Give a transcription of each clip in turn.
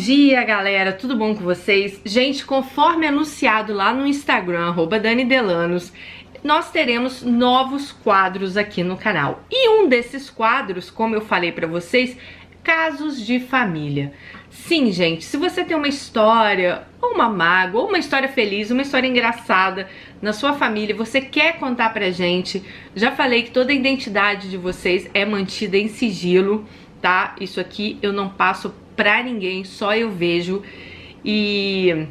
dia, galera, tudo bom com vocês? Gente, conforme anunciado lá no Instagram, @DaniDelanos, nós teremos novos quadros aqui no canal. E um desses quadros, como eu falei pra vocês, casos de família. Sim, gente, se você tem uma história, ou uma mágoa, ou uma história feliz, uma história engraçada na sua família, você quer contar pra gente, já falei que toda a identidade de vocês é mantida em sigilo, tá? Isso aqui eu não passo pra ninguém, só eu vejo e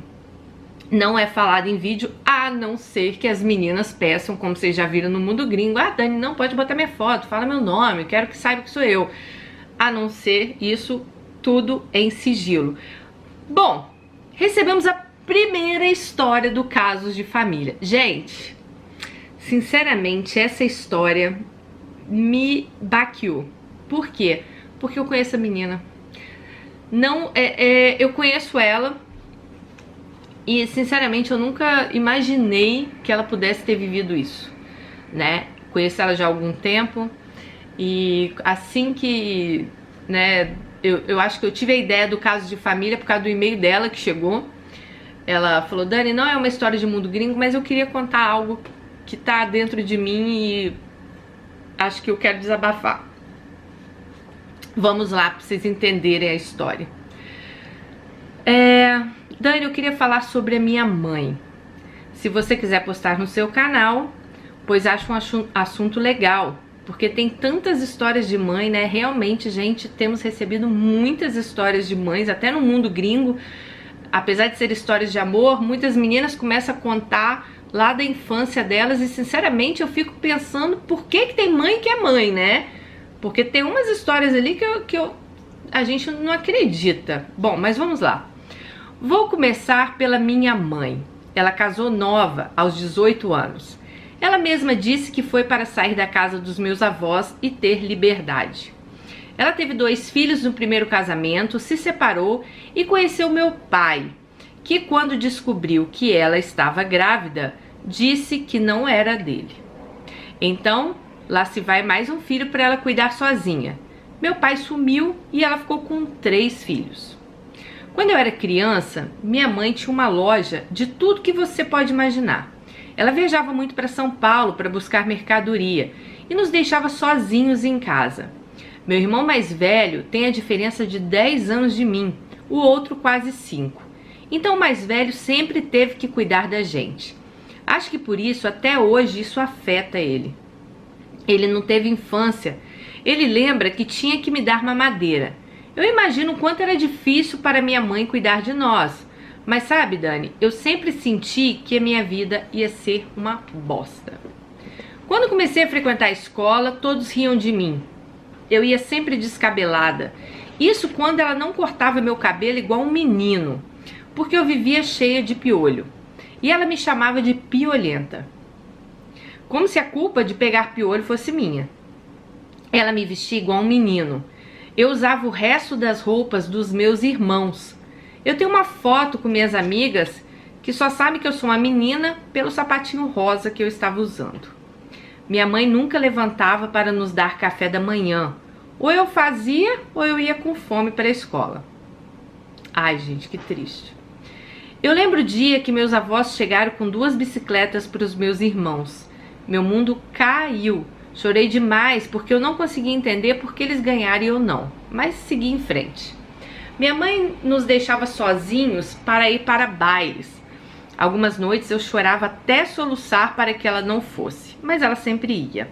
não é falado em vídeo, a não ser que as meninas peçam, como vocês já viram no Mundo Gringo: ah, Dani, não pode botar minha foto, fala meu nome, quero que saiba que sou eu. A não ser isso, tudo em sigilo. Bom, recebemos a primeira história do Casos de Família. Gente, sinceramente, essa história me baqueou. Por quê? Porque eu conheço a menina. Não, eu conheço ela e, sinceramente, eu nunca imaginei que ela pudesse ter vivido isso, né? Conheço ela já há algum tempo e assim que, né, eu acho que eu tive a ideia do Caso de Família por causa do e-mail dela que chegou. Ela falou: Dani, não é uma história de Mundo Gringo, mas eu queria contar algo que tá dentro de mim e acho que eu quero desabafar. Vamos lá, pra vocês entenderem a história. Dani, eu queria falar sobre a minha mãe. Se você quiser postar no seu canal, pois acho um assunto legal, porque tem tantas histórias de mãe, né? Realmente, gente, temos recebido muitas histórias de mães, até no Mundo Gringo. Apesar de ser histórias de amor, muitas meninas começam a contar lá da infância delas e, sinceramente, eu fico pensando por que tem mãe que é mãe, né? Porque tem umas histórias ali que a gente não acredita. Bom, mas vamos lá. Vou começar pela minha mãe. Ela casou nova, aos 18 anos. Ela mesma disse que foi para sair da casa dos meus avós e ter liberdade. Ela teve 2 filhos no primeiro casamento, se separou e conheceu meu pai, que, quando descobriu que ela estava grávida, disse que não era dele. Então, lá se vai mais um filho para ela cuidar sozinha. Meu pai sumiu e ela ficou com 3 filhos. Quando eu era criança, minha mãe tinha uma loja de tudo que você pode imaginar. Ela viajava muito para São Paulo para buscar mercadoria e nos deixava sozinhos em casa. Meu irmão mais velho tem a diferença de 10 anos de mim, o outro quase 5. Então o mais velho sempre teve que cuidar da gente. Acho que por isso, até hoje, isso afeta ele. Ele não teve infância. Ele lembra que tinha que me dar mamadeira. Eu imagino o quanto era difícil para minha mãe cuidar de nós. Mas sabe, Dani, eu sempre senti que a minha vida ia ser uma bosta. Quando comecei a frequentar a escola, todos riam de mim. Eu ia sempre descabelada. Isso quando ela não cortava meu cabelo igual um menino, porque eu vivia cheia de piolho. E ela me chamava de piolenta, como se a culpa de pegar piolho fosse minha. Ela me vestia igual um menino. Eu usava o resto das roupas dos meus irmãos. Eu tenho uma foto com minhas amigas que só sabem que eu sou uma menina pelo sapatinho rosa que eu estava usando. Minha mãe nunca levantava para nos dar café da manhã. Ou eu fazia, ou eu ia com fome para a escola. Ai, gente, que triste. Eu lembro o dia que meus avós chegaram com 2 bicicletas para os meus irmãos. Meu mundo caiu. Chorei demais porque eu não conseguia entender por que eles ganharam e eu não. Mas segui em frente. Minha mãe nos deixava sozinhos para ir para bailes. Algumas noites eu chorava até soluçar para que ela não fosse, mas ela sempre ia.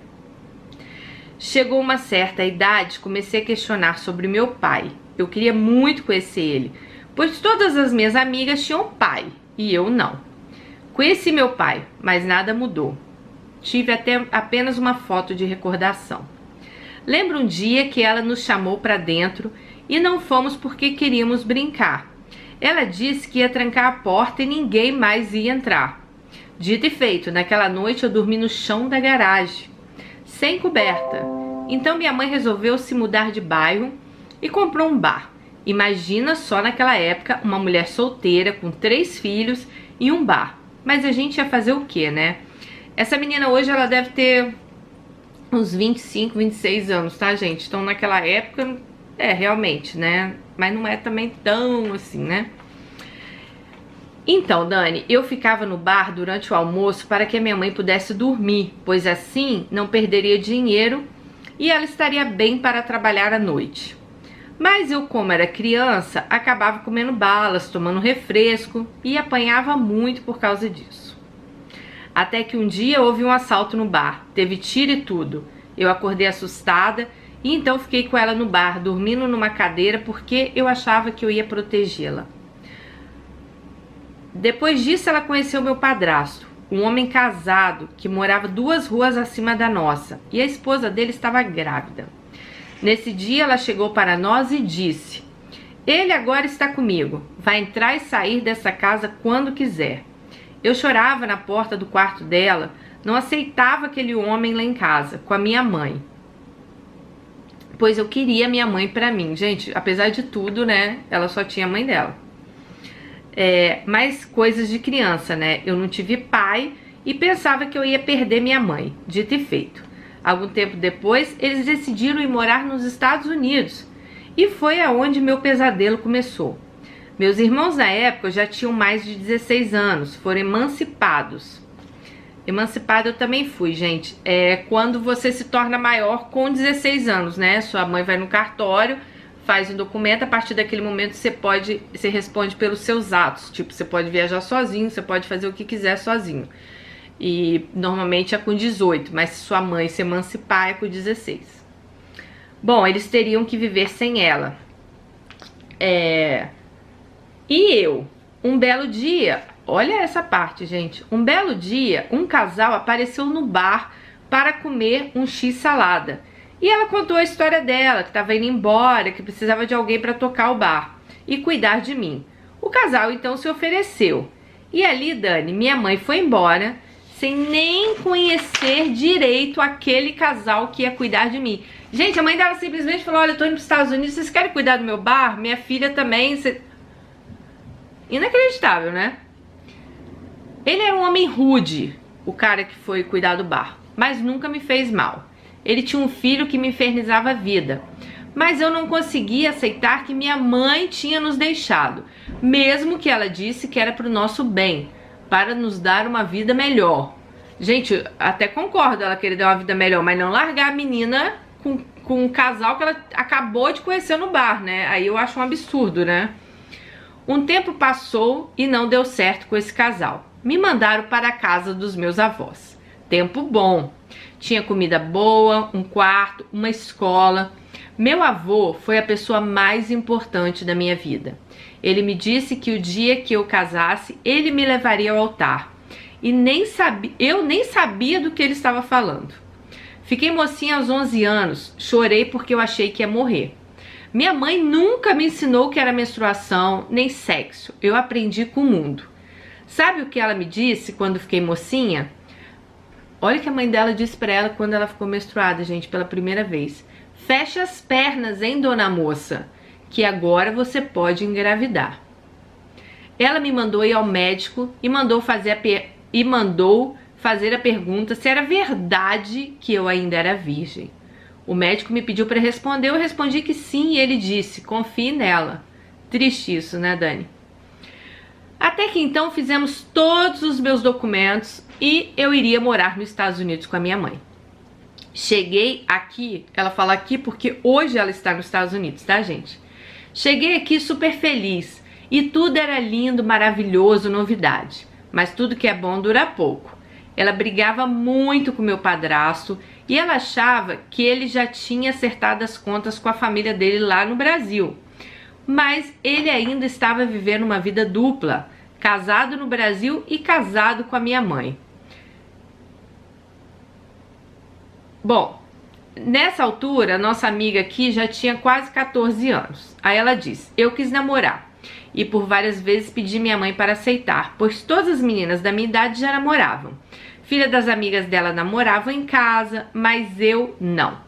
Chegou uma certa idade, comecei a questionar sobre meu pai. Eu queria muito conhecer ele, pois todas as minhas amigas tinham pai e eu não. Conheci meu pai, mas nada mudou. Tive apenas uma foto de recordação. Lembro um dia que ela nos chamou para dentro e não fomos porque queríamos brincar. Ela disse que ia trancar a porta e ninguém mais ia entrar. Dito e feito, naquela noite eu dormi no chão da garagem, sem coberta. Então minha mãe resolveu se mudar de bairro e comprou um bar. Imagina só, naquela época, uma mulher solteira com 3 filhos e um bar. Mas a gente ia fazer o quê, né? Essa menina hoje ela deve ter uns 25, 26 anos, tá, gente? Então naquela época, realmente, né? mas não é também tão assim, né? Então, Dani, eu ficava no bar durante o almoço para que a minha mãe pudesse dormir, pois assim não perderia dinheiro e ela estaria bem para trabalhar à noite. Mas eu, como era criança, acabava comendo balas, tomando refresco e apanhava muito por causa disso. Até que um dia houve um assalto no bar, teve tiro e tudo. Eu acordei assustada e então fiquei com ela no bar, dormindo numa cadeira porque eu achava que eu ia protegê-la. Depois disso, ela conheceu meu padrasto, um homem casado que morava 2 ruas acima da nossa, e a esposa dele estava grávida. Nesse dia, ela chegou para nós e disse: "Ele agora está comigo, vai entrar e sair dessa casa quando quiser." Eu chorava na porta do quarto dela, não aceitava aquele homem lá em casa, com a minha mãe. Pois eu queria minha mãe para mim. Gente, apesar de tudo, né, ela só tinha a mãe dela. Mais coisas de criança, né? Eu não tive pai e pensava que eu ia perder minha mãe. Dito e feito. Algum tempo depois, eles decidiram ir morar nos Estados Unidos. E foi aonde meu pesadelo começou. Meus irmãos na época já tinham mais de 16 anos, foram emancipados. Emancipada eu também fui, gente. Quando você se torna maior com 16 anos, né? Sua mãe vai no cartório, faz um documento, a partir daquele momento você responde pelos seus atos. Tipo, você pode viajar sozinho, você pode fazer o que quiser sozinho. E normalmente é com 18, mas se sua mãe se emancipar é com 16. Bom, eles teriam que viver sem ela. E eu, um belo dia, olha essa parte, gente. Um belo dia, um casal apareceu no bar para comer um x-salada. E ela contou a história dela, que estava indo embora, que precisava de alguém para tocar o bar e cuidar de mim. O casal então se ofereceu. E ali, Dani, minha mãe foi embora sem nem conhecer direito aquele casal que ia cuidar de mim. Gente, a mãe dela simplesmente falou: "Olha, eu tô indo para os Estados Unidos, vocês querem cuidar do meu bar? Minha filha também." Inacreditável, né? Ele era um homem rude, o cara que foi cuidar do bar, mas nunca me fez mal. Ele tinha um filho que me infernizava a vida, mas eu não conseguia aceitar que minha mãe tinha nos deixado, mesmo que ela disse que era para o nosso bem, para nos dar uma vida melhor. Gente, até concordo ela querer dar uma vida melhor, mas não largar a menina com um casal que ela acabou de conhecer no bar, né? Aí eu acho um absurdo, né? Um tempo passou e não deu certo com esse casal. Me mandaram para a casa dos meus avós. Tempo bom. Tinha comida boa, um quarto, uma escola. Meu avô foi a pessoa mais importante da minha vida. Ele me disse que o dia que eu casasse, ele me levaria ao altar. E eu nem sabia do que ele estava falando. Fiquei mocinha aos 11 anos, chorei porque eu achei que ia morrer. Minha mãe nunca me ensinou o que era menstruação, nem sexo. Eu aprendi com o mundo. Sabe o que ela me disse quando fiquei mocinha? Olha o que a mãe dela disse pra ela quando ela ficou menstruada, gente, pela primeira vez. "Feche as pernas, hein, dona moça, que agora você pode engravidar." Ela me mandou ir ao médico e mandou fazer a pergunta se era verdade que eu ainda era virgem. O médico me pediu para responder, eu respondi que sim, e ele disse: "Confie nela." Triste isso, né, Dani? Até que então fizemos todos os meus documentos e eu iria morar nos Estados Unidos com a minha mãe. Cheguei aqui, ela fala aqui porque hoje ela está nos Estados Unidos, tá, gente? Cheguei aqui super feliz e tudo era lindo, maravilhoso, novidade. Mas tudo que é bom dura pouco. Ela brigava muito com meu padrasto e ela achava que ele já tinha acertado as contas com a família dele lá no Brasil. Mas ele ainda estava vivendo uma vida dupla, casado no Brasil e casado com a minha mãe. Bom, nessa altura, nossa amiga aqui já tinha quase 14 anos. Aí ela disse: "Eu quis namorar e por várias vezes pedi minha mãe para aceitar, pois todas as meninas da minha idade já namoravam. Filha das amigas dela namoravam em casa, mas eu não.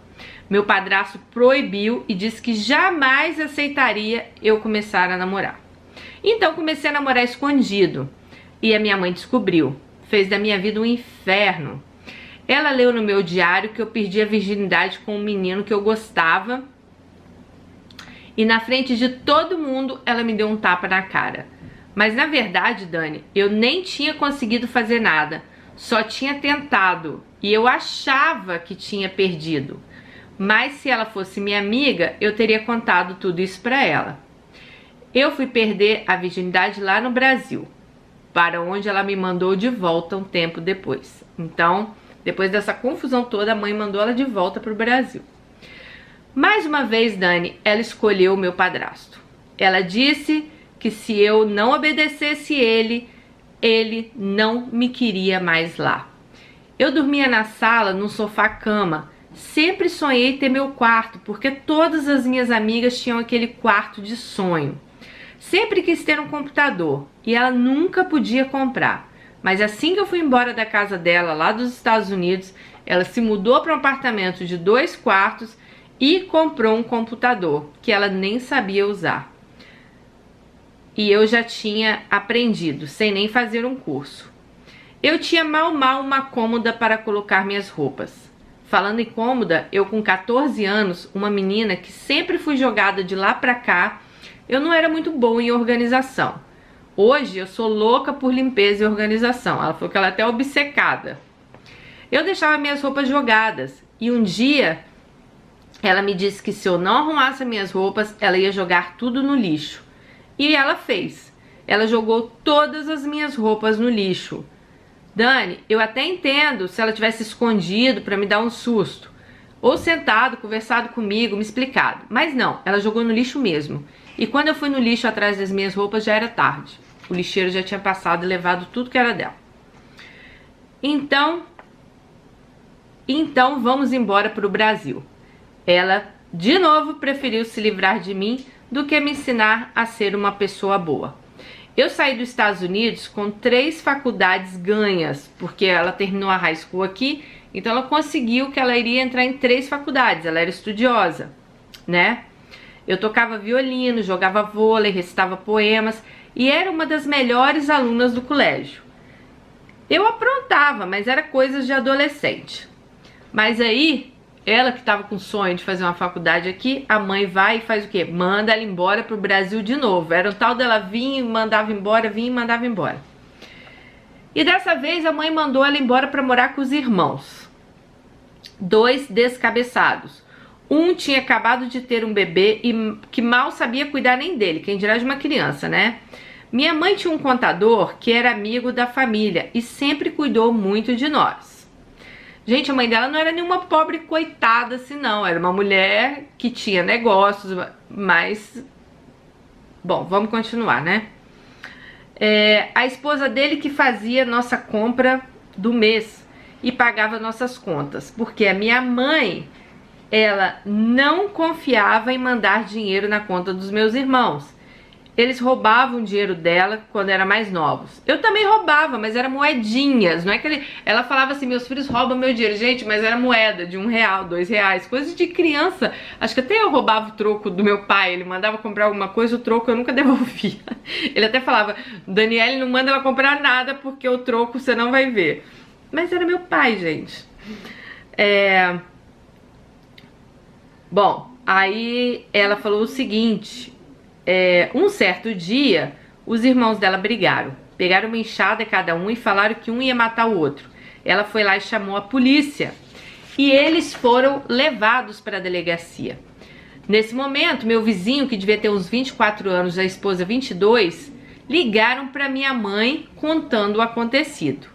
Meu padrasto proibiu e disse que jamais aceitaria eu começar a namorar. Então comecei a namorar escondido e a minha mãe descobriu. Fez da minha vida um inferno. Ela leu no meu diário que eu perdi a virgindade com um menino que eu gostava E na frente de todo mundo, ela me deu um tapa na cara. Mas na verdade, Dani, eu nem tinha conseguido fazer nada. Só tinha tentado. E eu achava que tinha perdido. Mas se ela fosse minha amiga, eu teria contado tudo isso pra ela. Eu fui perder a virgindade lá no Brasil, para onde ela me mandou de volta um tempo depois. Então, depois dessa confusão toda, a mãe mandou ela de volta pro Brasil. Mais uma vez, Dani, ela escolheu o meu padrasto. Ela disse que se eu não obedecesse ele não me queria mais lá. Eu dormia na sala, num sofá-cama. Sempre sonhei ter meu quarto, porque todas as minhas amigas tinham aquele quarto de sonho. Sempre quis ter um computador e ela nunca podia comprar. Mas assim que eu fui embora da casa dela, lá dos Estados Unidos, ela se mudou para um apartamento de 2 quartos e comprou um computador que ela nem sabia usar. E eu já tinha aprendido, sem nem fazer um curso. Eu tinha mal uma cômoda para colocar minhas roupas. Falando em cômoda, eu com 14 anos, uma menina que sempre fui jogada de lá pra cá, eu não era muito boa em organização. Hoje eu sou louca por limpeza e organização. Ela falou que ela é até obcecada. Eu deixava minhas roupas jogadas e um dia ela me disse que se eu não arrumasse minhas roupas, ela ia jogar tudo no lixo. E ela fez. Ela jogou todas as minhas roupas no lixo. Dani, eu até entendo se ela tivesse escondido para me dar um susto. Ou sentado, conversado comigo, me explicado. Mas não, ela jogou no lixo mesmo. E quando eu fui no lixo atrás das minhas roupas, já era tarde. O lixeiro já tinha passado e levado tudo que era dela. Então vamos embora para o Brasil. Ela, de novo, preferiu se livrar de mim do que me ensinar a ser uma pessoa boa. Eu saí dos Estados Unidos com 3 faculdades ganhas, porque ela terminou a high school aqui, então ela conseguiu que ela iria entrar em 3 faculdades, ela era estudiosa, né? Eu tocava violino, jogava vôlei, recitava poemas e era uma das melhores alunas do colégio. Eu aprontava, mas era coisas de adolescente. Mas aí, ela que estava com sonho de fazer uma faculdade aqui, a mãe vai e faz o quê? Manda ela embora pro Brasil de novo. Era o tal dela vinha e mandava embora, vinha e mandava embora. E dessa vez a mãe mandou ela embora para morar com os irmãos. 2 descabeçados. Um tinha acabado de ter um bebê e que mal sabia cuidar nem dele, quem dirá de uma criança, né? Minha mãe tinha um contador que era amigo da família e sempre cuidou muito de nós. Gente, a mãe dela não era nenhuma pobre coitada assim, não. Era uma mulher que tinha negócios, mas... Bom, vamos continuar, né? A esposa dele que fazia nossa compra do mês e pagava nossas contas. Porque a minha mãe, ela não confiava em mandar dinheiro na conta dos meus irmãos. Eles roubavam o dinheiro dela quando eram mais novos. Eu também roubava, mas era moedinhas. Não é que ela falava assim, meus filhos roubam meu dinheiro. Gente, mas era moeda de R$1, R$2, coisa de criança. Acho que até eu roubava o troco do meu pai. Ele mandava comprar alguma coisa, o troco eu nunca devolvia. Ele até falava, Daniele, não manda ela comprar nada porque o troco você não vai ver. Mas era meu pai, gente. Bom, aí ela falou o seguinte... um certo dia, os irmãos dela brigaram. Pegaram uma enxada cada um e falaram que um ia matar o outro. Ela foi lá e chamou a polícia. E eles foram levados para a delegacia. Nesse momento, meu vizinho, que devia ter uns 24 anos, a esposa 22, ligaram para minha mãe contando o acontecido.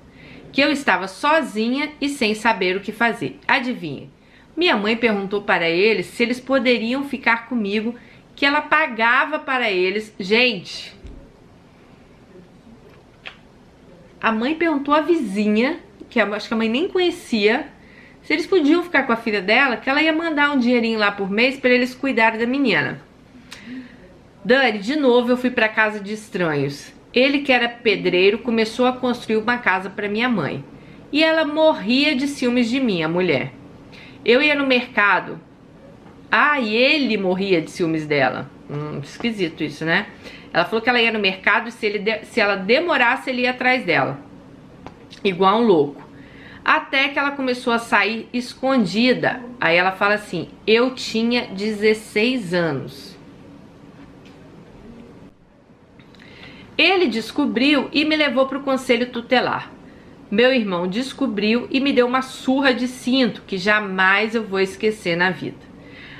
Que eu estava sozinha e sem saber o que fazer. Adivinha? Minha mãe perguntou para eles se eles poderiam ficar comigo, que ela pagava para eles. Gente, a mãe perguntou à vizinha, que acho que a mãe nem conhecia, se eles podiam ficar com a filha dela, que ela ia mandar um dinheirinho lá por mês para eles cuidarem da menina. Dani, de novo eu fui para casa de estranhos. Ele, que era pedreiro, começou a construir uma casa para minha mãe. E ela morria de ciúmes de mim, a mulher. Eu ia no mercado... e ele morria de ciúmes dela. Esquisito isso, né? Ela falou que ela ia no mercado e se ela demorasse, ele ia atrás dela. Igual um louco. Até que ela começou a sair escondida. Aí ela fala assim, eu tinha 16 anos. Ele descobriu e me levou para o conselho tutelar. Meu irmão descobriu e me deu uma surra de cinto que jamais eu vou esquecer na vida.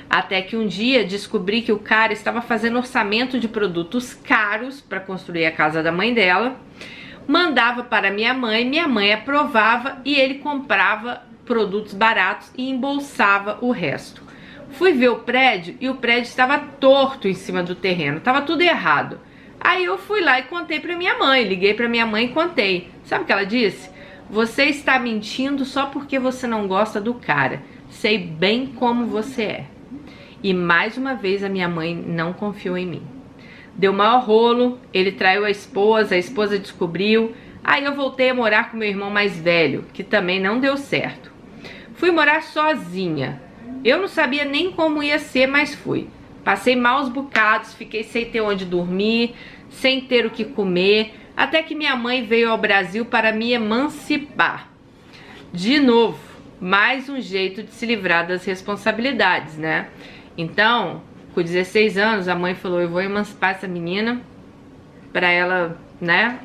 Até que um dia descobri que o cara estava fazendo orçamento de produtos caros para construir a casa da mãe dela, mandava para minha mãe aprovava e ele comprava produtos baratos e embolsava o resto. Fui ver o prédio e o prédio estava torto em cima do terreno, estava tudo errado. Aí eu fui lá e contei para minha mãe, liguei para minha mãe e contei. Sabe o que ela disse? Você está mentindo só porque você não gosta do cara. Sei bem como você é. E mais uma vez a minha mãe não confiou em mim. Deu maior rolo, ele traiu a esposa descobriu. Aí eu voltei a morar com meu irmão mais velho, que também não deu certo. Fui morar sozinha. Eu não sabia nem como ia ser, mas fui. Passei maus bocados, fiquei sem ter onde dormir, sem ter o que comer, até que minha mãe veio ao Brasil para me emancipar. De novo, mais um jeito de se livrar das responsabilidades, né? Então, com 16 anos, a mãe falou, eu vou emancipar essa menina para ela, né,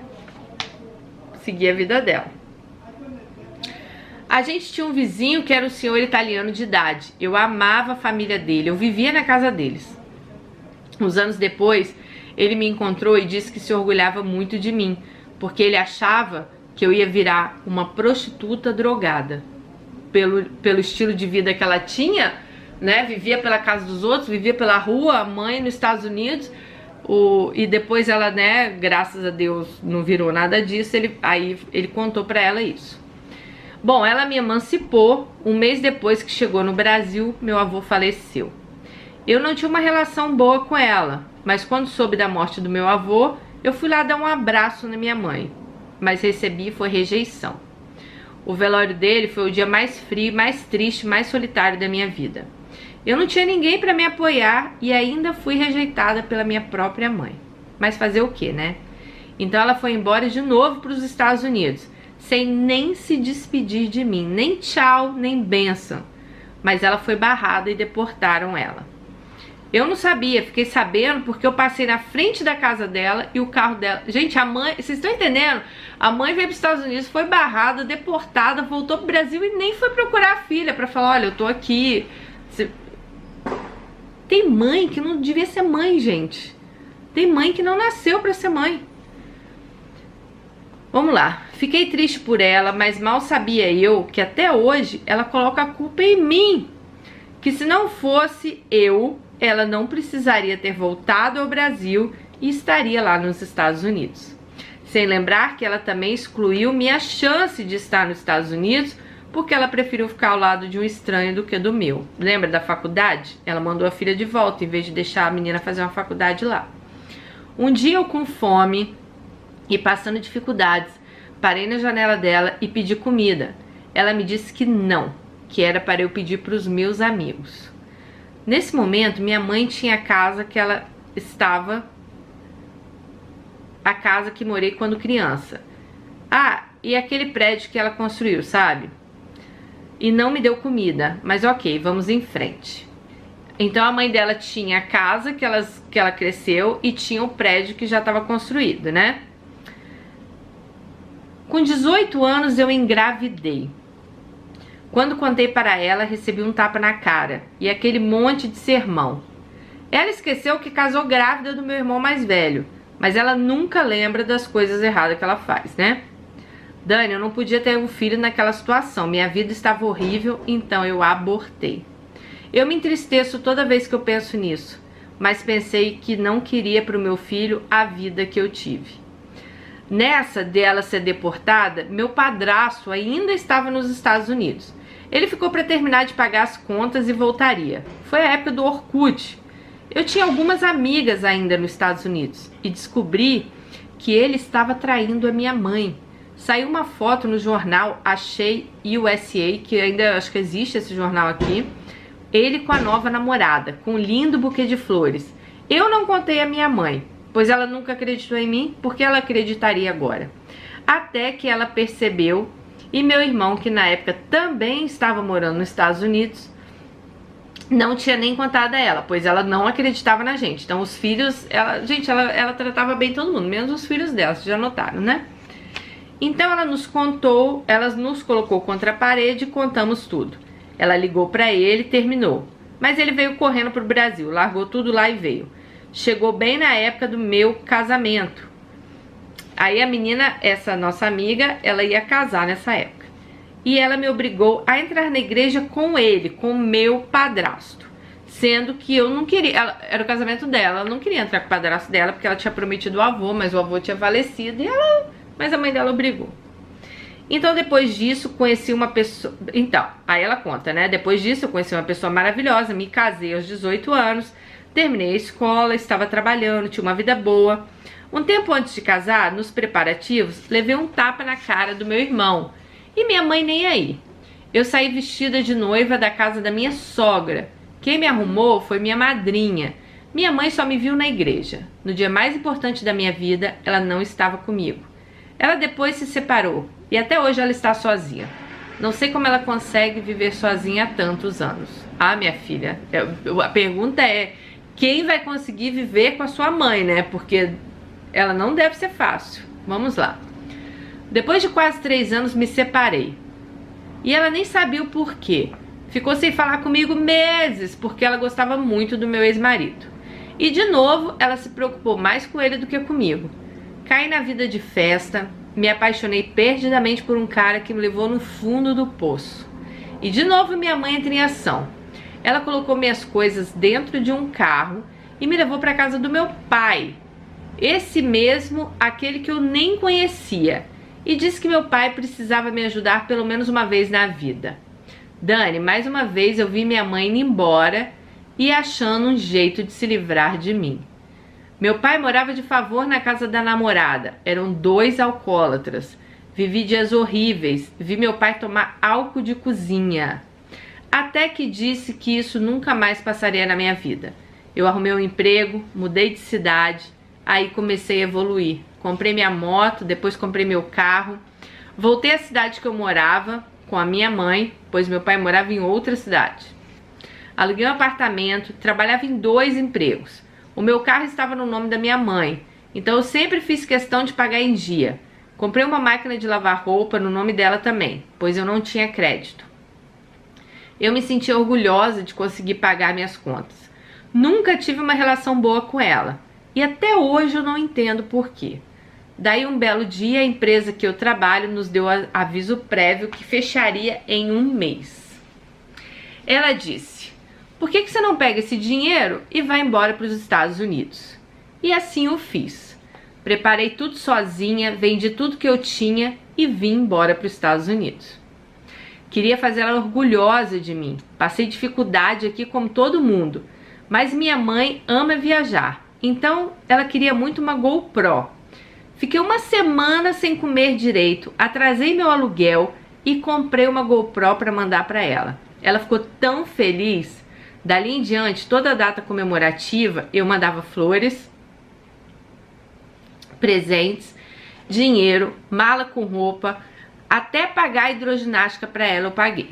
seguir a vida dela. A gente tinha um vizinho que era um senhor italiano de idade. Eu amava a família dele, eu vivia na casa deles. Uns anos depois, ele me encontrou e disse que se orgulhava muito de mim, porque ele achava que eu ia virar uma prostituta drogada. Pelo estilo de vida que ela tinha, né? Vivia pela casa dos outros, vivia pela rua, a mãe nos Estados Unidos. E depois ela, né, graças a Deus, não virou nada disso. Aí ele contou pra ela isso. Bom, ela me emancipou. Um mês depois que chegou no Brasil, meu avô faleceu. Eu não tinha uma relação boa com ela, mas quando soube da morte do meu avô, eu fui lá dar um abraço na minha mãe, mas recebi foi rejeição. O velório dele foi o dia mais frio, mais triste, mais solitário da minha vida. Eu não tinha ninguém para me apoiar e ainda fui rejeitada pela minha própria mãe. Mas fazer o quê, né? Então ela foi embora de novo para os Estados Unidos, sem nem se despedir de mim, nem tchau, nem bênção. Mas ela foi barrada e deportaram ela. Eu não sabia, fiquei sabendo porque eu passei na frente da casa dela e o carro dela... Gente, a mãe, vocês estão entendendo? A mãe veio para os Estados Unidos, foi barrada, deportada, voltou pro Brasil e nem foi procurar a filha para falar, olha, eu tô aqui. Tem mãe que não devia ser mãe, gente. Tem mãe que não nasceu para ser mãe. Vamos lá, fiquei triste por ela, mas mal sabia eu que até hoje ela coloca a culpa em mim. Que se não fosse eu, ela não precisaria ter voltado ao Brasil e estaria lá nos Estados Unidos. Sem lembrar que ela também excluiu minha chance de estar nos Estados Unidos porque ela preferiu ficar ao lado de um estranho do que do meu. Lembra da faculdade? Ela mandou a filha de volta em vez de deixar a menina fazer uma faculdade lá. Um dia eu com fome e passando dificuldades, parei na janela dela e pedi comida. Ela me disse que não, que era para eu pedir para os meus amigos. Nesse momento, minha mãe tinha a casa que ela estava, a casa que morei quando criança. Ah, e aquele prédio que ela construiu, sabe? E não me deu comida, mas ok, vamos em frente. Então a mãe dela tinha a casa que ela cresceu e tinha o prédio que já estava construído, né? Com 18 anos eu engravidei. Quando contei para ela, recebi um tapa na cara e aquele monte de sermão. Ela esqueceu que casou grávida do meu irmão mais velho, mas ela nunca lembra das coisas erradas que ela faz, né? Dani, eu não podia ter um filho naquela situação, minha vida estava horrível, então eu abortei. Eu me entristeço toda vez que eu penso nisso, mas pensei que não queria para o meu filho a vida que eu tive. Nessa dela ser deportada, meu padrasto ainda estava nos Estados Unidos. Ele ficou para terminar de pagar as contas e voltaria. Foi a época do Orkut. Eu tinha algumas amigas ainda nos Estados Unidos e descobri que ele estava traindo a minha mãe. Saiu uma foto no jornal Achei USA, que ainda acho que existe esse jornal aqui. Ele com a nova namorada, com um lindo buquê de flores. Eu não contei à minha mãe, pois ela nunca acreditou em mim, porque ela acreditaria agora. Até que ela percebeu, e meu irmão, que na época também estava morando nos Estados Unidos, não tinha nem contado a ela, pois ela não acreditava na gente. Então os filhos, ela tratava bem todo mundo, menos os filhos dela, vocês já notaram, né? Então ela nos contou, ela nos colocou contra a parede e contamos tudo. Ela ligou pra ele e terminou. Mas ele veio correndo pro Brasil, largou tudo lá e veio. Chegou bem na época do meu casamento. Aí a menina, essa nossa amiga, ela ia casar nessa época. E ela me obrigou a entrar na igreja com ele, com o meu padrasto. Sendo que eu não queria, era o casamento dela, ela não queria entrar com o padrasto dela, porque ela tinha prometido o avô, mas o avô tinha falecido, mas a mãe dela obrigou. Então depois disso, conheci uma pessoa, então, aí ela conta, né? Depois disso eu conheci uma pessoa maravilhosa, me casei aos 18 anos, terminei a escola, estava trabalhando, tinha uma vida boa. Um tempo antes de casar, nos preparativos, levei um tapa na cara do meu irmão. E minha mãe nem aí. Eu saí vestida de noiva da casa da minha sogra. Quem me arrumou foi minha madrinha. Minha mãe só me viu na igreja. No dia mais importante da minha vida, ela não estava comigo. Ela depois se separou e até hoje ela está sozinha. Não sei como ela consegue viver sozinha há tantos anos. Ah, minha filha, a pergunta é: quem vai conseguir viver com a sua mãe, né? Porque ela não deve ser fácil. Vamos lá. Depois de quase 3 anos me separei. E ela nem sabia o porquê. Ficou sem falar comigo meses, porque ela gostava muito do meu ex-marido. E de novo, ela se preocupou mais com ele do que comigo. Caí na vida de festa, me apaixonei perdidamente por um cara que me levou no fundo do poço. E de novo minha mãe entra em ação. Ela colocou minhas coisas dentro de um carro e me levou para casa do meu pai. Esse mesmo, aquele que eu nem conhecia. E disse que meu pai precisava me ajudar pelo menos uma vez na vida. Dani, mais uma vez eu vi minha mãe indo embora e achando um jeito de se livrar de mim. Meu pai morava de favor na casa da namorada. Eram 2 alcoólatras. Vivi dias horríveis. Vi meu pai tomar álcool de cozinha. Até que disse que isso nunca mais passaria na minha vida. Eu arrumei um emprego, mudei de cidade. Aí comecei a evoluir. Comprei minha moto, depois comprei meu carro. Voltei à cidade que eu morava com a minha mãe, pois meu pai morava em outra cidade. Aluguei um apartamento, trabalhava em 2 empregos. O meu carro estava no nome da minha mãe, então eu sempre fiz questão de pagar em dia. Comprei uma máquina de lavar roupa no nome dela também, pois eu não tinha crédito. Eu me sentia orgulhosa de conseguir pagar minhas contas. Nunca tive uma relação boa com ela, e até hoje eu não entendo por quê. Daí um belo dia a empresa que eu trabalho nos deu aviso prévio que fecharia em 1 mês. Ela disse: por que você não pega esse dinheiro e vai embora para os Estados Unidos? E assim eu fiz. Preparei tudo sozinha, vendi tudo que eu tinha e vim embora para os Estados Unidos. Queria fazer ela orgulhosa de mim. Passei dificuldade aqui como todo mundo, mas minha mãe ama viajar, então ela queria muito uma GoPro. Fiquei 1 semana sem comer direito, atrasei meu aluguel e comprei uma GoPro para mandar para ela. Ela ficou tão feliz. Dali em diante, toda data comemorativa, eu mandava flores, presentes, dinheiro, mala com roupa, até pagar a hidroginástica para ela eu paguei.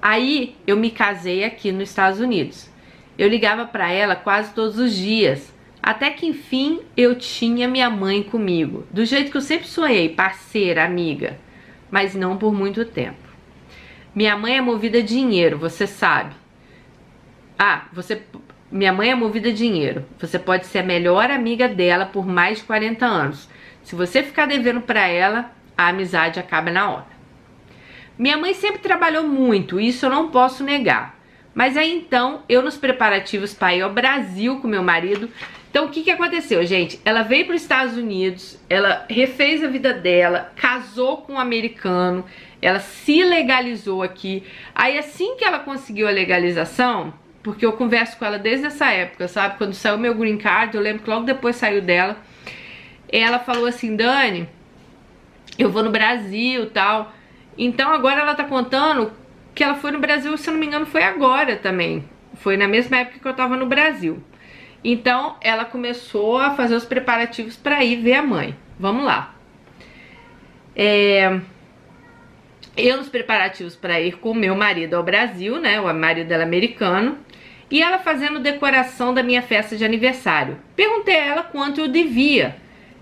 Aí eu me casei aqui nos Estados Unidos. Eu ligava para ela quase todos os dias. Até que enfim eu tinha minha mãe comigo, do jeito que eu sempre sonhei, parceira, amiga, mas não por muito tempo. Minha mãe é movida a dinheiro, você sabe. Minha mãe é movida a dinheiro. Você pode ser a melhor amiga dela por mais de 40 anos. Se você ficar devendo para ela, a amizade acaba na hora. Minha mãe sempre trabalhou muito, isso eu não posso negar. Mas aí então, eu nos preparativos para ir ao Brasil com meu marido. Então o que aconteceu, gente? Ela veio para os Estados Unidos, ela refez a vida dela, casou com um americano, ela se legalizou aqui. Aí assim que ela conseguiu a legalização, porque eu converso com ela desde essa época, sabe? Quando saiu meu green card, eu lembro que logo depois saiu dela. Ela falou assim: Dani, eu vou no Brasil e tal. Então agora ela tá contando que ela foi no Brasil, se eu não me engano, foi agora também. Foi na mesma época que eu tava no Brasil. Então ela começou a fazer os preparativos para ir ver a mãe. Vamos lá. Eu nos preparativos para ir com meu marido ao Brasil, né? O marido dela é americano. E ela fazendo decoração da minha festa de aniversário. Perguntei a ela quanto eu devia.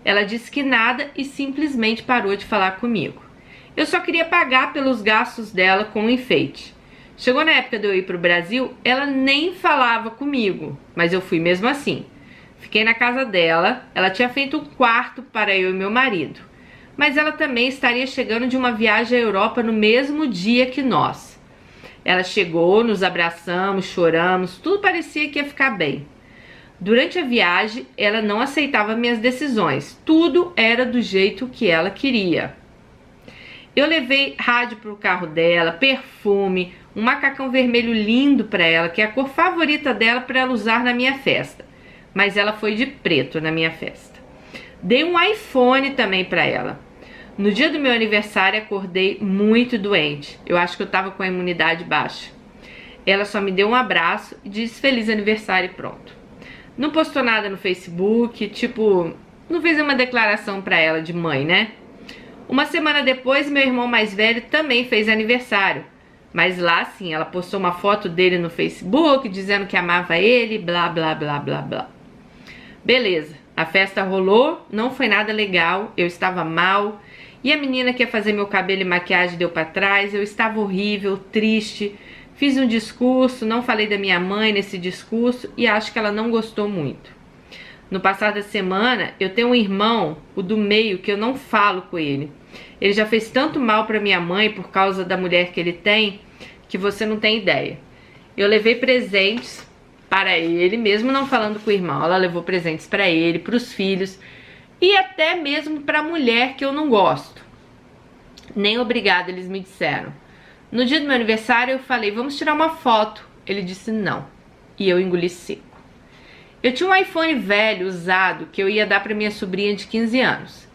Ela disse que nada e simplesmente parou de falar comigo. Eu só queria pagar pelos gastos dela com o enfeite. Chegou na época de eu ir para o Brasil, ela nem falava comigo, mas eu fui mesmo assim. Fiquei na casa dela, ela tinha feito um quarto para eu e meu marido. Mas ela também estaria chegando de uma viagem à Europa no mesmo dia que nós. Ela chegou, nos abraçamos, choramos, tudo parecia que ia ficar bem. Durante a viagem, ela não aceitava minhas decisões, tudo era do jeito que ela queria. Eu levei rádio para o carro dela, perfume, um macacão vermelho lindo para ela, que é a cor favorita dela para ela usar na minha festa. Mas ela foi de preto na minha festa. Dei um iPhone também para ela. No dia do meu aniversário, acordei muito doente. Eu acho que eu estava com a imunidade baixa. Ela só me deu um abraço e disse feliz aniversário e pronto. Não postou nada no Facebook, tipo, não fez uma declaração para ela de mãe, né? Uma semana depois, meu irmão mais velho também fez aniversário. Mas lá sim, ela postou uma foto dele no Facebook, dizendo que amava ele, blá, blá, blá, blá, blá. Beleza, a festa rolou, não foi nada legal, eu estava mal. E a menina que ia fazer meu cabelo e maquiagem deu pra trás, eu estava horrível, triste. Fiz um discurso, não falei da minha mãe nesse discurso e acho que ela não gostou muito. No passar da semana, eu tenho um irmão, o do meio, que eu não falo com ele. Ele já fez tanto mal pra minha mãe por causa da mulher que ele tem, que você não tem ideia. Eu levei presentes para ele, mesmo não falando com o irmão. Ela levou presentes para ele, para os filhos e até mesmo para a mulher que eu não gosto. Nem obrigado, eles me disseram. No dia do meu aniversário eu falei, vamos tirar uma foto. Ele disse não. E eu engoli seco. Eu tinha um iPhone velho, usado, que eu ia dar para minha sobrinha de 15 anos.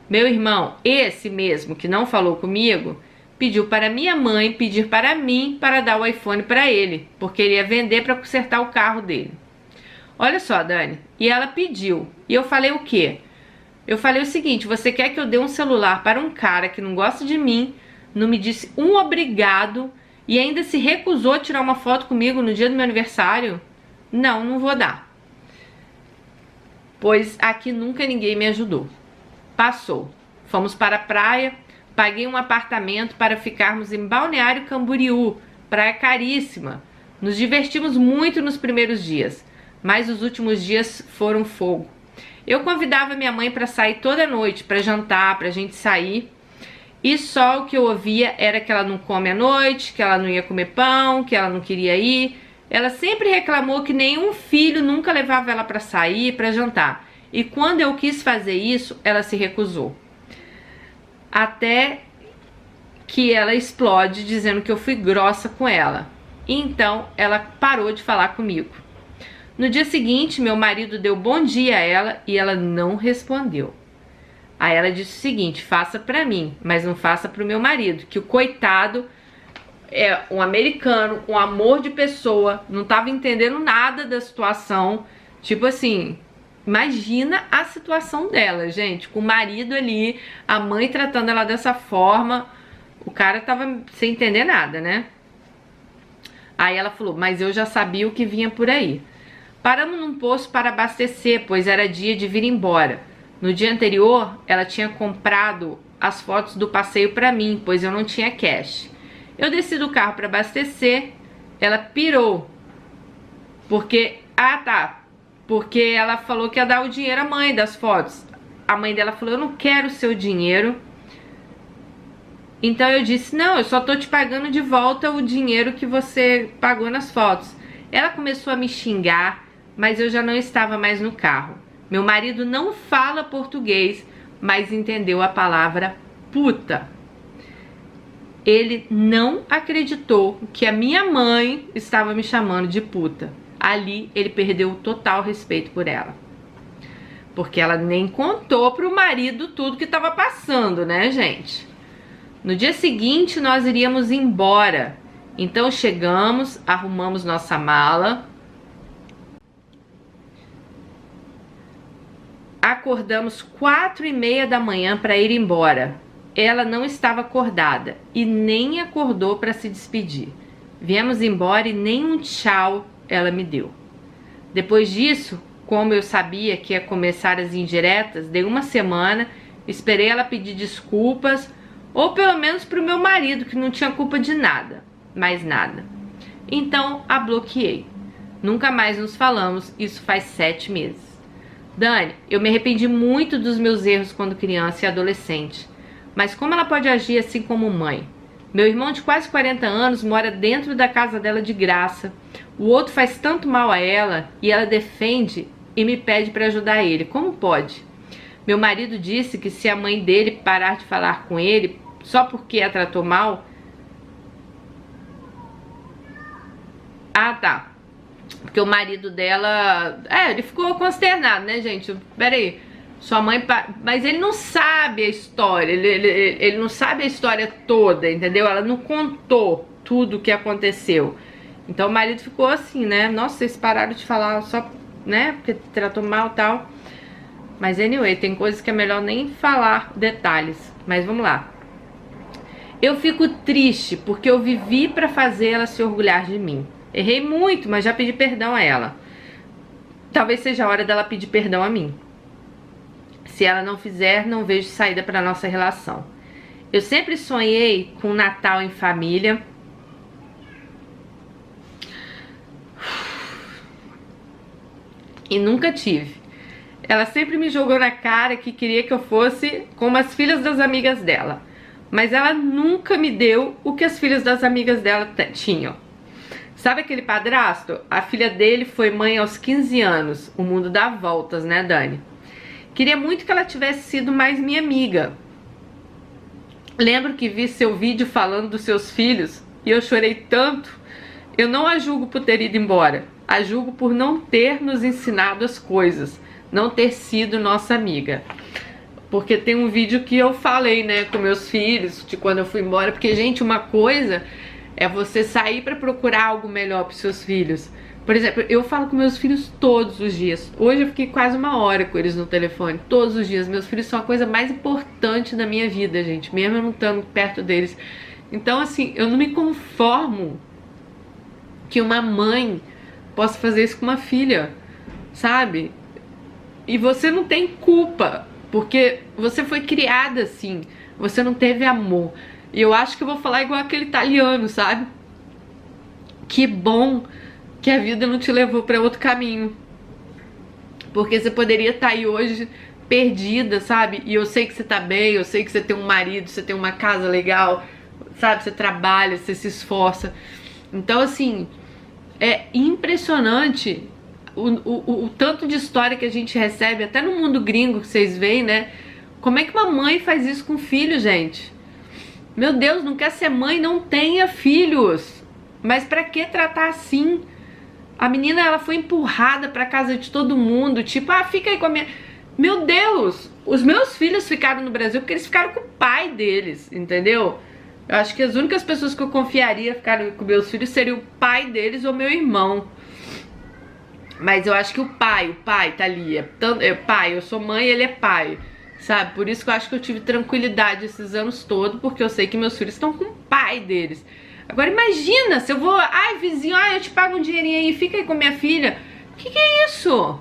Meu irmão, esse mesmo que não falou comigo, pediu para minha mãe pedir para mim para dar o iPhone para ele, porque ele ia vender para consertar o carro dele. Olha só, Dani, e ela pediu. E eu falei o quê? Eu falei o seguinte, você quer que eu dê um celular para um cara que não gosta de mim, não me disse um obrigado e ainda se recusou a tirar uma foto comigo no dia do meu aniversário? Não, não vou dar. Pois aqui nunca ninguém me ajudou. Passou. Fomos para a praia, paguei um apartamento para ficarmos em Balneário Camboriú, praia caríssima. Nos divertimos muito nos primeiros dias, mas os últimos dias foram fogo. Eu convidava minha mãe para sair toda noite, para jantar, para a gente sair. E só o que eu ouvia era que ela não come à noite, que ela não ia comer pão, que ela não queria ir. Ela sempre reclamou que nenhum filho nunca levava ela para sair, para jantar. E quando eu quis fazer isso, ela se recusou. Até que ela explode dizendo que eu fui grossa com ela. E então ela parou de falar comigo. No dia seguinte, meu marido deu bom dia a ela e ela não respondeu. Aí ela disse o seguinte, faça pra mim, mas não faça pro meu marido, que o coitado é um americano, um amor de pessoa, não tava entendendo nada da situação. Tipo assim, imagina a situação dela, gente, com o marido ali, a mãe tratando ela dessa forma, o cara tava sem entender nada, né? Aí ela falou, mas eu já sabia o que vinha por aí. Paramos num posto para abastecer, pois era dia de vir embora. No dia anterior, ela tinha comprado as fotos do passeio para mim, pois eu não tinha cash. Eu desci do carro para abastecer, ela pirou. Porque ela falou que ia dar o dinheiro à mãe das fotos. A mãe dela falou, eu não quero o seu dinheiro. Então eu disse, não, eu só tô te pagando de volta o dinheiro que você pagou nas fotos. Ela começou a me xingar, mas eu já não estava mais no carro. Meu marido não fala português, mas entendeu a palavra puta. Ele não acreditou que a minha mãe estava me chamando de puta. Ali ele perdeu o total respeito por ela. Porque ela nem contou pro marido tudo que estava passando, né, gente? No dia seguinte nós iríamos embora. Então chegamos, arrumamos nossa mala. Acordamos 4h30 da manhã para ir embora. ela não estava acordada e nem acordou para se despedir. Viemos embora e nem um tchau ela me deu. Depois disso, como eu sabia que ia começar as indiretas, dei uma semana, esperei ela pedir desculpas, ou pelo menos para o meu marido, que não tinha culpa de nada, mais nada. Então a bloqueei. Nunca mais nos falamos, isso faz 7 meses. Dani, eu me arrependi muito dos meus erros quando criança e adolescente. Mas como ela pode agir assim como mãe? Meu irmão de quase 40 anos mora dentro da casa dela de graça. O outro faz tanto mal a ela e ela defende e me pede para ajudar ele. Como pode? Meu marido disse que se a mãe dele parar de falar com ele só porque a tratou mal... Ah, tá. Porque o marido dela... ele ficou consternado, né, gente? Peraí. Sua mãe... Mas ele não sabe a história. Ele não sabe a história toda, entendeu? Ela não contou tudo o que aconteceu. Então o marido ficou assim, né? Nossa, vocês pararam de falar só, né? Porque tratou mal e tal. Mas anyway, tem coisas que é melhor nem falar detalhes. Mas vamos lá. Eu fico triste porque eu vivi pra fazer ela se orgulhar de mim. Errei muito, mas já pedi perdão a ela. Talvez seja a hora dela pedir perdão a mim. Se ela não fizer, não vejo saída para nossa relação. Eu sempre sonhei com um Natal em família. E nunca tive. Ela sempre me jogou na cara que queria que eu fosse como as filhas das amigas dela. Mas ela nunca me deu o que as filhas das amigas dela tinham. Sabe aquele padrasto? A filha dele foi mãe aos 15 anos. O mundo dá voltas, né, Dani? Queria muito que ela tivesse sido mais minha amiga. Lembro que vi seu vídeo falando dos seus filhos e eu chorei tanto. Eu não a julgo por ter ido embora. A julgo por não ter nos ensinado as coisas. Não ter sido nossa amiga. Porque tem um vídeo que eu falei, né, com meus filhos, de quando eu fui embora. Porque, gente, uma coisa é você sair pra procurar algo melhor pros seus filhos. Por exemplo, eu falo com meus filhos todos os dias. Hoje eu fiquei quase 1 hora com eles no telefone. Todos os dias. Meus filhos são a coisa mais importante da minha vida, gente. Mesmo eu não estando perto deles. Então, assim, eu não me conformo que uma mãe possa fazer isso com uma filha, sabe? E você não tem culpa, porque você foi criada assim. Você não teve amor. E eu acho que eu vou falar igual aquele italiano, sabe? Que bom que a vida não te levou para outro caminho. Porque você poderia estar aí hoje perdida, sabe? E eu sei que você tá bem, eu sei que você tem um marido, você tem uma casa legal, sabe? Você trabalha, você se esforça. Então, assim, é impressionante o tanto de história que a gente recebe, até no mundo gringo que vocês veem, né? Como é que uma mãe faz isso com o filho, gente? Meu Deus, não quer ser mãe, não tenha filhos. Mas pra que tratar assim? A menina, ela foi empurrada pra casa de todo mundo, tipo, fica aí com a minha... Meu Deus, os meus filhos ficaram no Brasil porque eles ficaram com o pai deles, entendeu? Eu acho que as únicas pessoas que eu confiaria ficar com meus filhos seriam o pai deles ou meu irmão. Mas eu acho que o pai tá ali, pai, eu sou mãe, ele é pai, sabe? Por isso que eu acho que eu tive tranquilidade esses anos todos, porque eu sei que meus filhos estão com o pai deles. Agora imagina, se eu vou, vizinho, eu te pago um dinheirinho aí, fica aí com minha filha. Que é isso?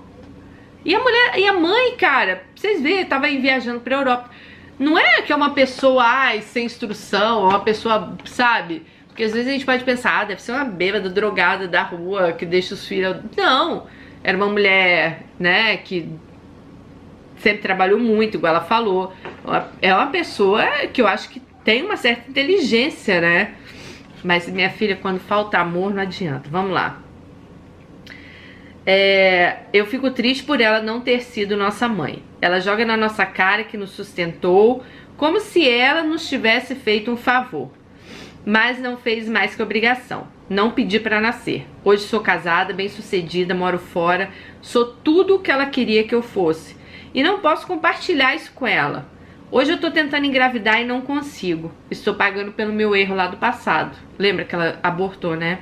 E a mulher, e a mãe, cara, vocês verem, tava aí viajando pra Europa. Não é que é uma pessoa, sem instrução, uma pessoa, sabe? Porque às vezes a gente pode pensar, deve ser uma bêbada, drogada da rua, que deixa os filhos... Não, era uma mulher, né, que sempre trabalhou muito, igual ela falou. É uma pessoa que eu acho que tem uma certa inteligência, né? Mas minha filha, quando falta amor, não adianta. Vamos lá. Eu fico triste por ela não ter sido nossa mãe. Ela joga na nossa cara que nos sustentou, como se ela nos tivesse feito um favor. Mas não fez mais que obrigação. Não pedi pra nascer. Hoje sou casada, bem-sucedida, moro fora. Sou tudo o que ela queria que eu fosse. E não posso compartilhar isso com ela. Hoje eu tô tentando engravidar e não consigo. Estou pagando pelo meu erro lá do passado. Lembra que ela abortou, né?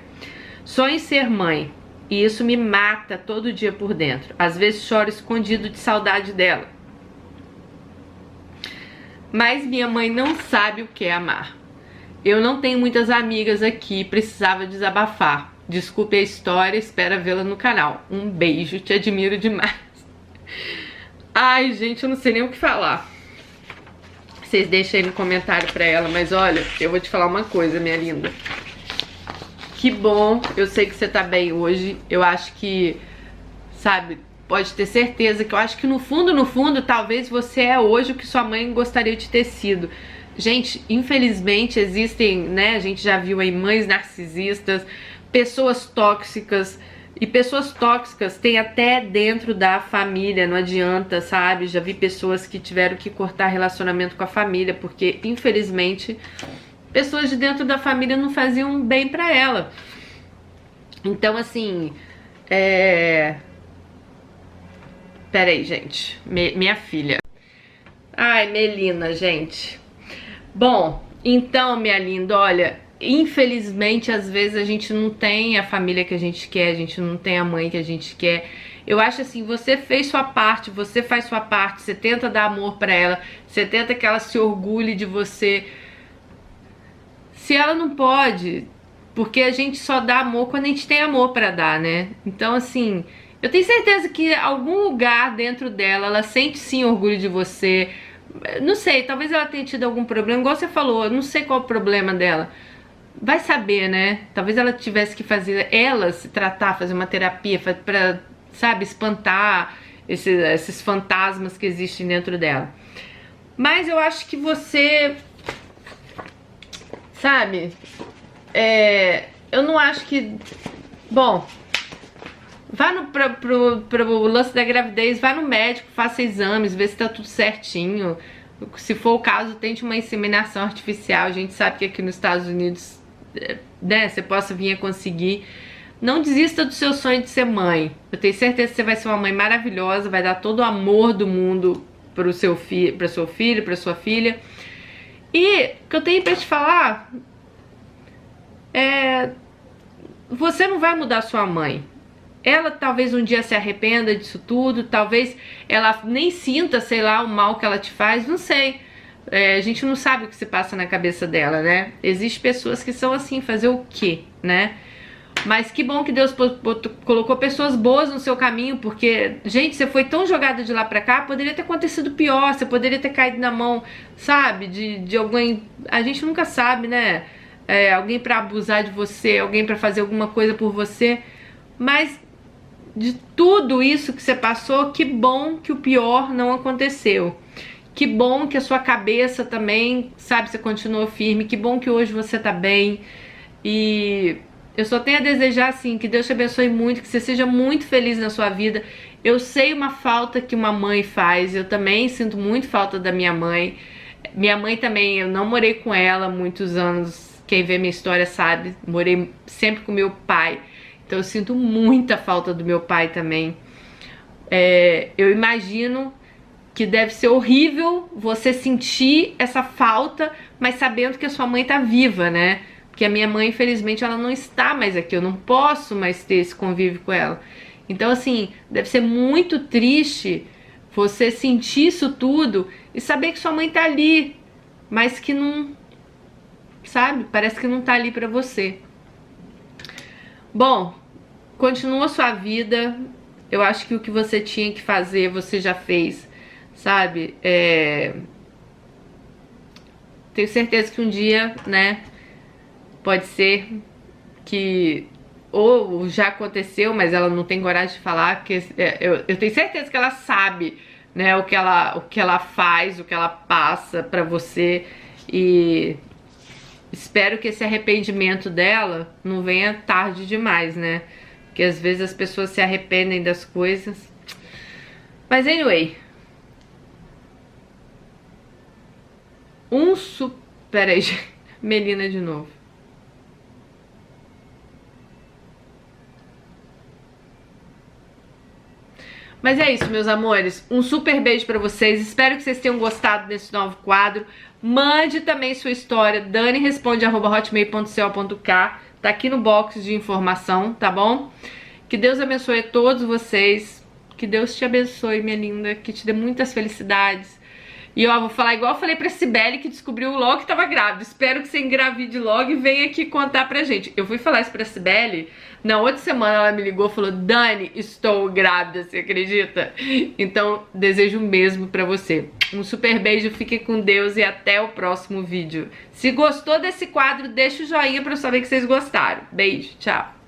Sonho em ser mãe. E isso me mata todo dia por dentro. Às vezes choro escondido de saudade dela. Mas minha mãe não sabe o que é amar. Eu não tenho muitas amigas aqui, precisava desabafar. Desculpe a história, espero vê-la no canal. Um beijo, te admiro demais. Ai, gente, eu não sei nem o que falar. Vocês deixem aí no comentário pra ela, mas olha, eu vou te falar uma coisa, minha linda. Que bom, eu sei que você tá bem hoje. Eu acho que, sabe, pode ter certeza que eu acho que no fundo, talvez você é hoje o que sua mãe gostaria de ter sido. Gente, infelizmente existem, né, a gente já viu aí mães narcisistas, pessoas tóxicas, e pessoas tóxicas tem até dentro da família, não adianta, sabe? Já vi pessoas que tiveram que cortar relacionamento com a família, porque infelizmente pessoas de dentro da família não faziam bem pra ela. Então assim, peraí, gente, minha filha. Ai, Melina, gente. Bom, então, minha linda, olha, infelizmente às vezes a gente não tem a família que a gente quer, a gente não tem a mãe que a gente quer. Eu acho assim, você fez sua parte, você faz sua parte, você tenta dar amor pra ela, você tenta que ela se orgulhe de você. Se ela não pode, porque a gente só dá amor quando a gente tem amor pra dar, né? Então assim, eu tenho certeza que algum lugar dentro dela, ela sente sim orgulho de você. Não sei, talvez ela tenha tido algum problema, igual você falou, eu não sei qual é o problema dela. Vai saber, né? Talvez ela tivesse que fazer, ela se tratar, fazer uma terapia pra, sabe, espantar esses fantasmas que existem dentro dela. Mas eu acho que você, sabe, eu não acho que, bom, vá pro lance da gravidez, vá no médico, faça exames, vê se tá tudo certinho. Se for o caso, tente uma inseminação artificial. A gente sabe que aqui nos Estados Unidos, né, você possa vir a conseguir. Não desista do seu sonho de ser mãe. Eu tenho certeza que você vai ser uma mãe maravilhosa, vai dar todo o amor do mundo pro seu filho, para seu filho, para sua filha. E o que eu tenho pra te falar você não vai mudar sua mãe. Ela talvez um dia se arrependa disso tudo, talvez ela nem sinta, sei lá, o mal que ela te faz, não sei. A gente não sabe o que se passa na cabeça dela, né? Existem pessoas que são assim, fazer o quê, né? Mas que bom que Deus colocou pessoas boas no seu caminho, porque, gente, você foi tão jogada de lá pra cá, poderia ter acontecido pior, você poderia ter caído na mão, sabe, de alguém, a gente nunca sabe, né? Alguém pra abusar de você, alguém pra fazer alguma coisa por você, mas de tudo isso que você passou, que bom que o pior não aconteceu. Que bom que a sua cabeça também, sabe, você continuou firme, que bom que hoje você tá bem. E eu só tenho a desejar, assim, que Deus te abençoe muito, que você seja muito feliz na sua vida. Eu sei uma falta que uma mãe faz, eu também sinto muito falta da minha mãe. Minha mãe também, eu não morei com ela há muitos anos, quem vê minha história sabe, morei sempre com meu pai. Então eu sinto muita falta do meu pai também. Eu imagino que deve ser horrível você sentir essa falta, mas sabendo que a sua mãe tá viva, né? Porque a minha mãe, infelizmente, ela não está mais aqui. Eu não posso mais ter esse convívio com ela. Então, assim, deve ser muito triste você sentir isso tudo e saber que sua mãe tá ali, mas que não, sabe? Parece que não tá ali pra você. Bom, continua a sua vida. Eu acho que o que você tinha que fazer, você já fez, sabe? Tenho certeza que um dia, né, pode ser que ou já aconteceu, mas ela não tem coragem de falar, porque eu tenho certeza que ela sabe, né, o que ela faz, o que ela passa pra você, e espero que esse arrependimento dela não venha tarde demais, né? Porque às vezes as pessoas se arrependem das coisas. Mas anyway. Pera aí, Melina de novo. Mas é isso, meus amores. Um super beijo pra vocês. Espero que vocês tenham gostado desse novo quadro. Mande também sua história. dani@hotmail.co.k. Tá aqui no box de informação, tá bom? Que Deus abençoe a todos vocês. Que Deus te abençoe, minha linda. Que te dê muitas felicidades. E ó, vou falar igual eu falei pra Cibele, que descobriu logo que tava grávida. Espero que você engravide logo e venha aqui contar pra gente. Eu fui falar isso pra Cibele, na outra semana ela me ligou e falou: Dani, estou grávida, você acredita? Então, desejo o mesmo pra você. Um super beijo, fique com Deus e até o próximo vídeo. Se gostou desse quadro, deixa o joinha pra eu saber que vocês gostaram. Beijo, tchau.